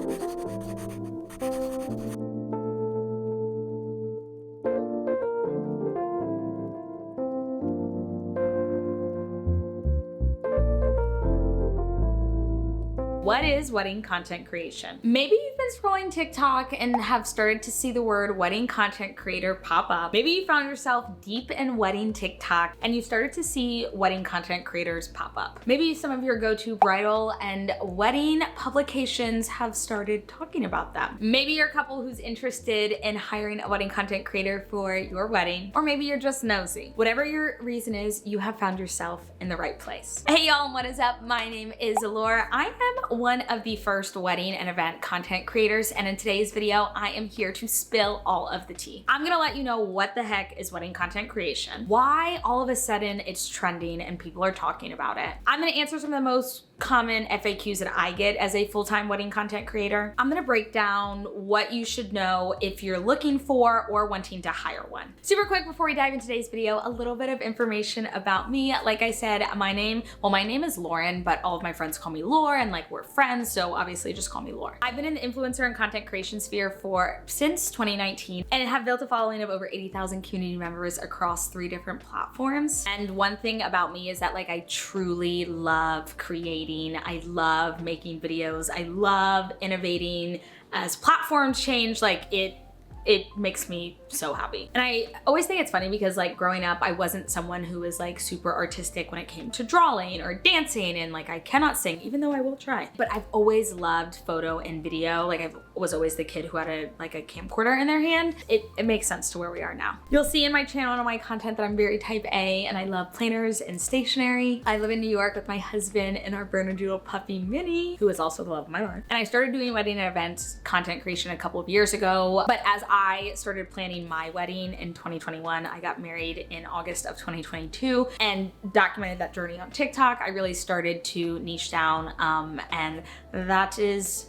What is wedding content creation? Maybe you've been scrolling TikTok and have started to see the word wedding content creator pop up. Maybe you found yourself deep in wedding TikTok and you started to see wedding content creators pop up. Maybe some of your go-to bridal and wedding publications have started talking about them. Maybe you're a couple who's interested in hiring a wedding content creator for your wedding, or maybe you're just nosy. Whatever your reason is, you have found yourself in the right place. Hey y'all, what is up? My name is Laura. I am one of the first wedding and event content creators, and in today's video, I am here to spill all of the tea. I'm gonna let you know what the heck is wedding content creation, why all of a sudden it's trending and people are talking about it. I'm gonna answer some of the most common FAQs that I get as a full-time wedding content creator. I'm gonna break down what you should know if you're looking for or wanting to hire one. Super quick before we dive into today's video, a little bit of information about me. Like I said, my name is Lauren, but all of my friends call me Laura, and like we're friends, so obviously just call me Laura. I've been in the influencer and content creation sphere since 2019 and have built a following of over 80,000 community members across 3 different platforms. And one thing about me is that like I truly love creating. I love making videos. I love innovating as platforms change. Like it makes me so happy. And I always think it's funny because like growing up, I wasn't someone who was like super artistic when it came to drawing or dancing, and like I cannot sing, even though I will try. But I've always loved photo and video. Like I was always the kid who had a camcorder in their hand. It makes sense to where we are now. You'll see in my channel and on my content that I'm very type A and I love planners and stationery. I live in New York with my husband and our Bernedoodle puppy Minnie, who is also the love of my life. And I started doing wedding and event content creation a couple of years ago, but as I started planning my wedding in 2021. I got married in August of 2022 and documented that journey on TikTok. I really started to niche down, and that is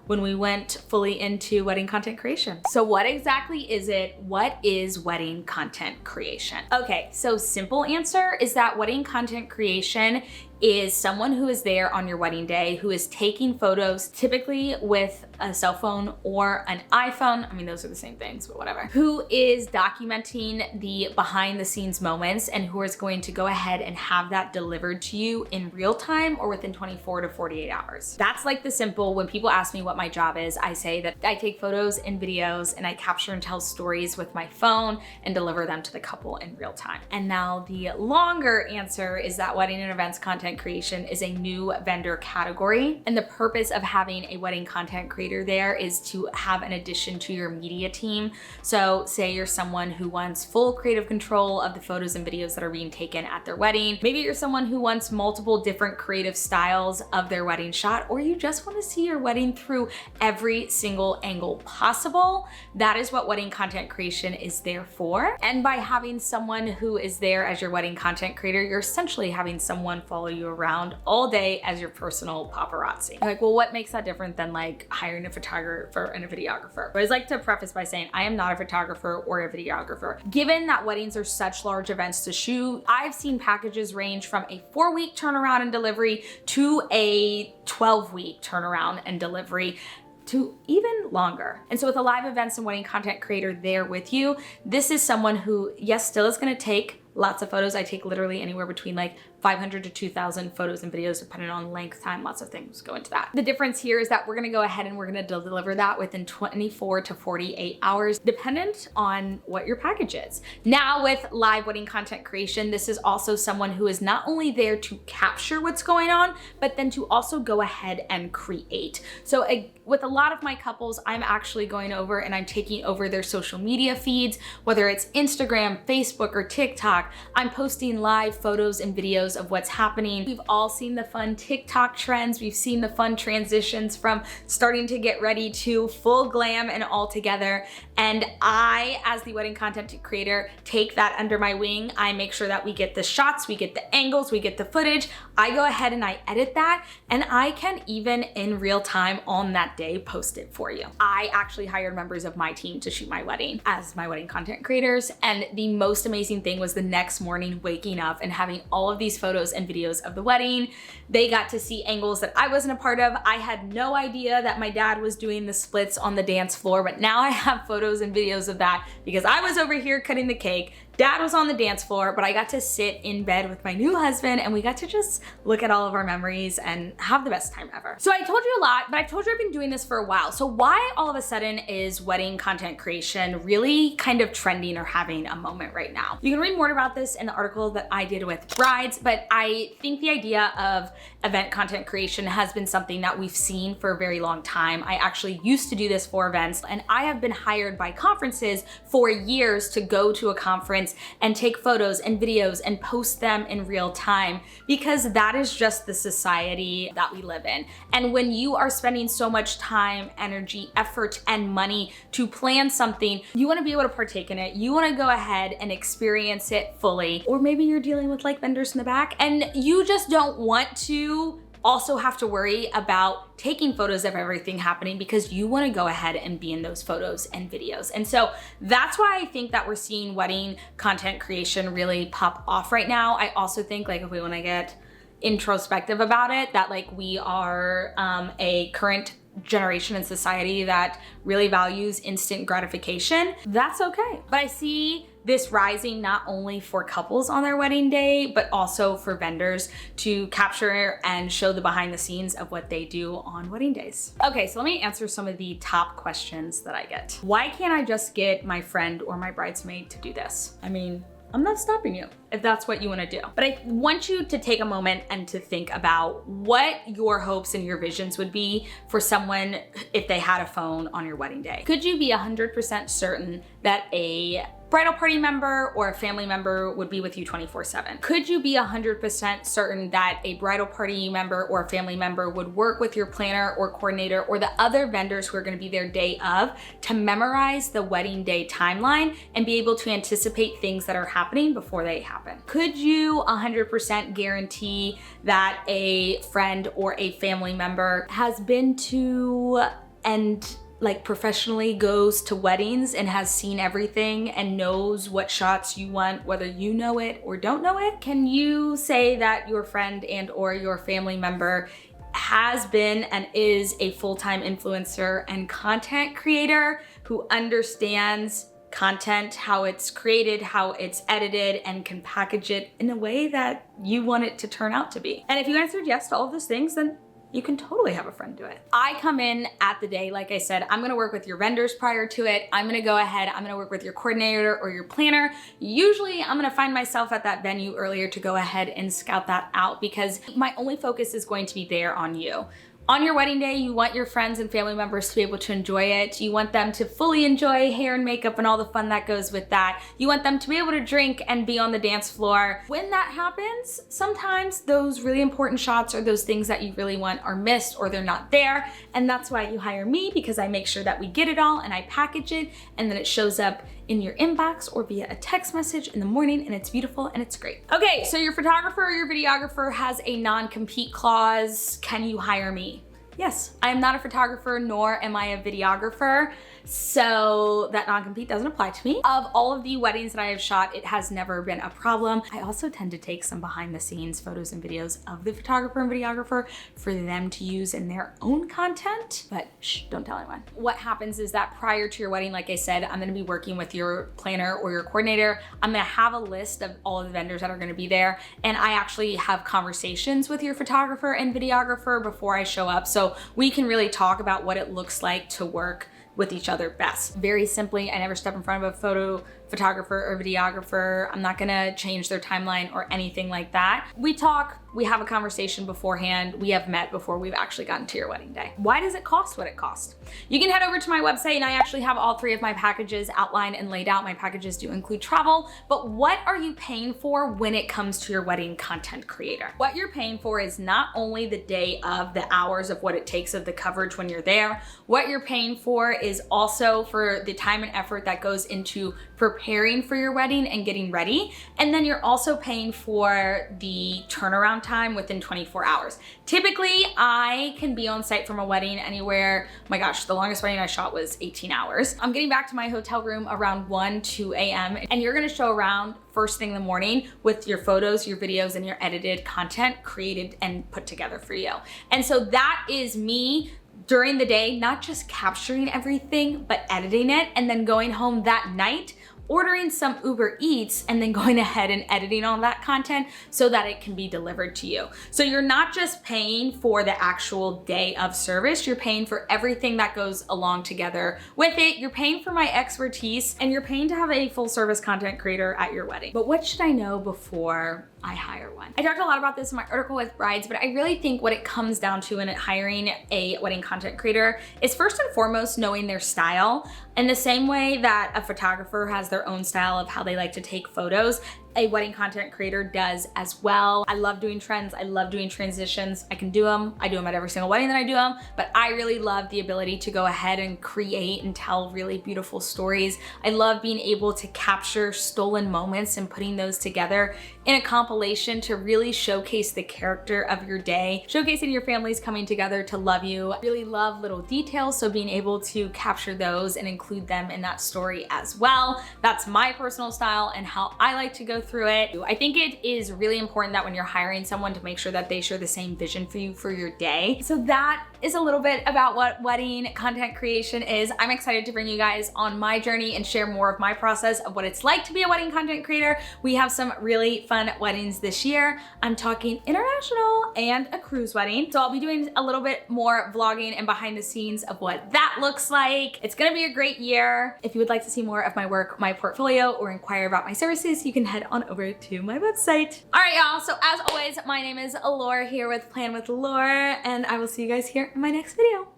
when we went fully into wedding content creation. So what exactly is it? What is wedding content creation? Okay, so simple answer is that wedding content creation is someone who is there on your wedding day, who is taking photos, typically with a cell phone or an iPhone. I mean, those are the same things, but whatever. Who is documenting the behind the scenes moments and who is going to go ahead and have that delivered to you in real time or within 24 to 48 hours. That's like the simple, when people ask me what my job is, I say that I take photos and videos and I capture and tell stories with my phone and deliver them to the couple in real time. And now the longer answer is that wedding and events content creation is a new vendor category. And the purpose of having a wedding content creator there is to have an addition to your media team. So say you're someone who wants full creative control of the photos and videos that are being taken at their wedding. Maybe you're someone who wants multiple different creative styles of their wedding shot, or you just want to see your wedding through every single angle possible. That is what wedding content creation is there for. And by having someone who is there as your wedding content creator, you're essentially having someone follow you around all day as your personal paparazzi. You're like, well, what makes that different than like hiring a photographer and a videographer? But I always like to preface by saying I am not a photographer or a videographer. Given that weddings are such large events to shoot, I've seen packages range from a 4-week turnaround and delivery to a 12-week turnaround and delivery, to even longer. And so with a live events and wedding content creator there with you, this is someone who, yes, still is gonna take lots of photos. I take literally anywhere between like 500 to 2,000 photos and videos, depending on length, time, lots of things go into that. The difference here is that we're gonna go ahead and we're gonna deliver that within 24 to 48 hours, dependent on what your package is. Now with live wedding content creation, this is also someone who is not only there to capture what's going on, but then to also go ahead and create. So with a lot of my couples, I'm actually going over and I'm taking over their social media feeds, whether it's Instagram, Facebook, or TikTok. I'm posting live photos and videos of what's happening. We've all seen the fun TikTok trends. We've seen the fun transitions from starting to get ready to full glam and all together. And I, as the wedding content creator, take that under my wing. I make sure that we get the shots, we get the angles, we get the footage. I go ahead and I edit that, and I can even in real time on that day post it for you. I actually hired members of my team to shoot my wedding as my wedding content creators. And the most amazing thing was the next morning waking up and having all of these photos and videos of the wedding. They got to see angles that I wasn't a part of. I had no idea that my dad was doing the splits on the dance floor, but now I have photos and videos of that because I was over here cutting the cake. Dad was on the dance floor, but I got to sit in bed with my new husband and we got to just look at all of our memories and have the best time ever. So I told you a lot, but I've told you I've been doing this for a while. So why all of a sudden is wedding content creation really kind of trending or having a moment right now? You can read more about this in the article that I did with brides, but I think the idea of event content creation has been something that we've seen for a very long time. I actually used to do this for events, and I have been hired by conferences for years to go to a conference and take photos and videos and post them in real time, because that is just the society that we live in. And when you are spending so much time, energy, effort, and money to plan something, you want to be able to partake in it. You want to go ahead and experience it fully. Or maybe you're dealing with like vendors in the back and you just don't want to also have to worry about taking photos of everything happening because you want to go ahead and be in those photos and videos. And so that's why I think that we're seeing wedding content creation really pop off right now. I also think, like, if we want to get introspective about it, that like we are a current generation in society that really values instant gratification. That's okay. But I see this rising not only for couples on their wedding day, but also for vendors to capture and show the behind the scenes of what they do on wedding days. Okay, so let me answer some of the top questions that I get. Why can't I just get my friend or my bridesmaid to do this? I mean, I'm not stopping you if that's what you want to do. But I want you to take a moment and to think about what your hopes and your visions would be for someone if they had a phone on your wedding day. Could you be 100% certain that a bridal party member or a family member would be with you 24/7? Could you be 100% certain that a bridal party member or a family member would work with your planner or coordinator or the other vendors who are going to be there day of to memorize the wedding day timeline and be able to anticipate things that are happening before they happen? Could you 100% guarantee that a friend or a family member has been to and like professionally goes to weddings and has seen everything and knows what shots you want, whether you know it or don't know it? Can you say that your friend and or your family member has been and is a full-time influencer and content creator who understands content, how it's created, how it's edited, and can package it in a way that you want it to turn out to be? And if you answered yes to all of those things, then you can totally have a friend do it. I come in at the day, like I said, I'm gonna work with your vendors prior to it. I'm gonna go ahead, I'm gonna work with your coordinator or your planner. Usually I'm gonna find myself at that venue earlier to go ahead and scout that out because my only focus is going to be there on you. On your wedding day, you want your friends and family members to be able to enjoy it. You want them to fully enjoy hair and makeup and all the fun that goes with that. You want them to be able to drink and be on the dance floor. When that happens, sometimes those really important shots or those things that you really want are missed or they're not there. And that's why you hire me, because I make sure that we get it all and I package it and then it shows up in your inbox or via a text message in the morning and it's beautiful and it's great. Okay, so your photographer or your videographer has a non-compete clause. Can you hire me? Yes, I am not a photographer, nor am I a videographer, so that non-compete doesn't apply to me. Of all of the weddings that I have shot, it has never been a problem. I also tend to take some behind the scenes photos and videos of the photographer and videographer for them to use in their own content, but shh, don't tell anyone. What happens is that prior to your wedding, like I said, I'm gonna be working with your planner or your coordinator. I'm gonna have a list of all of the vendors that are gonna be there, and I actually have conversations with your photographer and videographer before I show up, so we can really talk about what it looks like to work with each other best. Very simply, I never step in front of a photographer or videographer. I'm not gonna change their timeline or anything like that. We talk, we have a conversation beforehand, we have met before we've actually gotten to your wedding day. Why does it cost what it costs? You can head over to my website and I actually have all three of my packages outlined and laid out. My packages do include travel, but what are you paying for when it comes to your wedding content creator? What you're paying for is not only the day of, the hours of what it takes of the coverage when you're there. What you're paying for is also for the time and effort that goes into preparing preparing for your wedding and getting ready. And then you're also paying for the turnaround time within 24 hours. Typically, I can be on site from a wedding anywhere, oh my gosh, the longest wedding I shot was 18 hours. I'm getting back to my hotel room around 1, 2 a.m. and you're gonna show around first thing in the morning with your photos, your videos, and your edited content created and put together for you. And so that is me during the day, not just capturing everything, but editing it and then going home that night, ordering some Uber Eats, and then going ahead and editing all that content so that it can be delivered to you. So you're not just paying for the actual day of service, you're paying for everything that goes along together with it. You're paying for my expertise, and you're paying to have a full service content creator at your wedding. But what should I know before I hire one? I talked a lot about this in my article with brides, but I really think what it comes down to in hiring a wedding content creator is first and foremost knowing their style. In the same way that a photographer has their own style of how they like to take photos, a wedding content creator does as well. I love doing trends. I love doing transitions. I can do them. I do them at every single wedding that I do them, but I really love the ability to go ahead and create and tell really beautiful stories. I love being able to capture stolen moments and putting those together in a compilation to really showcase the character of your day, showcasing your families coming together to love you. I really love little details, so being able to capture those and include them in that story as well. That's my personal style and how I like to go through it. I think it is really important that when you're hiring someone to make sure that they share the same vision for you for your day. So that is a little bit about what wedding content creation is. I'm excited to bring you guys on my journey and share more of my process of what it's like to be a wedding content creator. We have some really fun weddings this year. I'm talking international and a cruise wedding. So I'll be doing a little bit more vlogging and behind the scenes of what that looks like. It's gonna be a great year. If you would like to see more of my work, my portfolio, or inquire about my services, you can head on over to my website. All right, y'all. So as always, my name is Laura here with Plan with Laura, and I will see you guys here in my next video.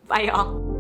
Bye, y'all.